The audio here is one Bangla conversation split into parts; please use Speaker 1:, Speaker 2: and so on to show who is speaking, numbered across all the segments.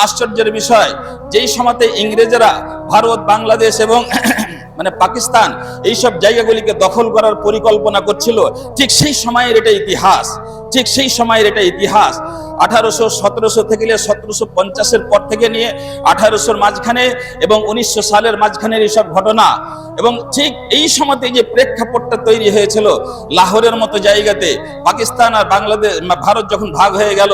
Speaker 1: আশ্চর্যের বিষয়, যেই সময়তে ইংরেজরা ভারত, বাংলাদেশ এবং মানে পাকিস্তান এইসব জায়গাগুলিকে দখল করার পরিকল্পনা করছিল, ঠিক সেই সময়ের এটা ইতিহাস, ঠিক সেই সময়ের এটা ইতিহাস। 1800-1700 থেকে 1750-এর পর থেকে নিয়ে 1800-র মাঝখানে এবং 1900 সালের মাঝখানের এইসব ঘটনা, এবং ঠিক এই সময়তে যে প্রেক্ষাপটটা তৈরি হয়েছিল লাহোরের মতো জায়গাতে, পাকিস্তান আর বাংলাদেশ ভারত যখন ভাগ হয়ে গেল,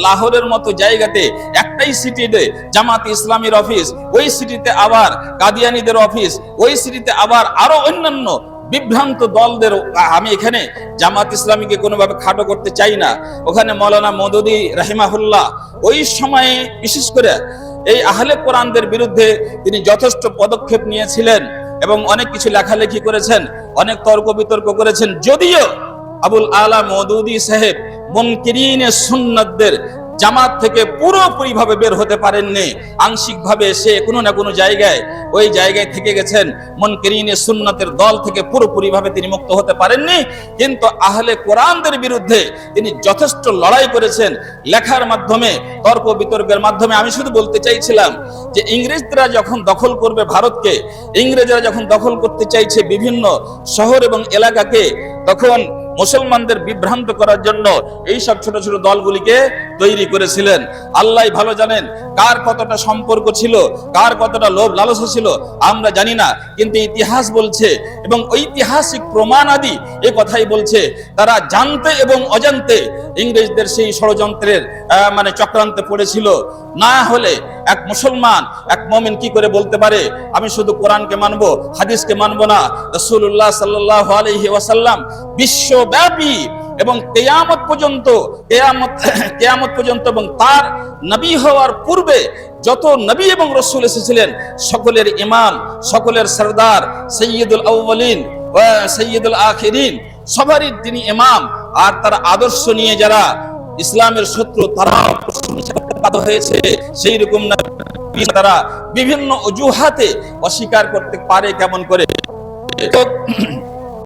Speaker 1: লাহোরের মতো জায়গাতে একটাই সিটিতে জামাত ইসলামীর অফিস, ওই সিটিতে আবার কাদিয়ানীদের অফিস, ওই সিটিতে আবার আরো অন্যান্য বিভ্রান্ত দলদের। আমি এখানে জামাত ইসলামীকে কোনোভাবে খাটো করতে চাই না, ওখানে মৌলানা মওদুদী রাহিমাহুল্লাহ ওই সময়ে বিশেষ করে এই আহলে কোরআনদের বিরুদ্ধে তিনি যথেষ্ট পদক্ষেপ নিয়েছিলেন এবং অনেক কিছু লেখালেখি করেছেন, অনেক তর্ক বিতর্ক করেছেন। যদিও আবুল আলা মওদুদী সাহেব মুনকিরিনে সুন্নাতদের জামাত থেকে পুরোপুরি ভাবে বের হতে পারেননি, আংশিক ভাবে সে কোনো না কোনো জায়গায় ওই জায়গায় থেকে গেছেন। মুনকিরিনে সুন্নাতের দল থেকে পুরোপুরি ভাবে তিনি মুক্ত হতে পারেননি, কিন্তু আহলে কোরআনদের বিরুদ্ধে তিনি যথেষ্ট লড়াই করেছেন লেখার মাধ্যমে, তর্ক বিতর্কের মাধ্যমে। আমি শুধু বলতে চাইছিলাম যে ইংরেজরা যখন দখল করবে ভারতকে, ইংরেজরা যখন দখল করতে চাইছে বিভিন্ন শহর এবং এলাকাকে, তখন মুসলমানদের বিভ্রান্ত করার জন্য এই সব ছোট ছোট দলগুলিকে তৈরি করেছিলেন। আল্লাহ ভালো জানেন কার কতটা সম্পর্ক ছিল, কার কতটা লোভ লালসা ছিল আমরা জানি না, কিন্তু ইতিহাস বলছে এবং ঐতিহাসিক প্রমাণ আদি এই কথাই বলছে, তারা জানতে এবং অজান্তে ইংরেজদের সেই ষড়যন্ত্রের মানে চক্রান্তে পড়েছিল। না হলে এক মুসলমান, এক মুমিন কি করে বলতে পারে আমি শুধু কোরআনকে মানবো, হাদিসকে মানবো না? রাসূলুল্লাহ সাল্লাল্লাহু আলাইহি ওয়াসাল্লাম বিশ্বব্যাপী এবং কিয়ামত পর্যন্ত এবং তার নবী হওয়ার পূর্বে যত নবী এবং রাসূল এসেছিলেন সকলের ইমাম, সকলের সরদার, সাইয়্যিদুল আউয়ালিন ওয়া সাইয়্যিদুল আখিরিন, সবারই তিনি ইমাম। আর তার আদর্শ নিয়ে যারা ইসলামের শত্রু তারা প্রশংসা হয়েছে, সেই রকম তারা বিভিন্ন অজুহাতে অস্বীকার করতে পারে কেমন করে?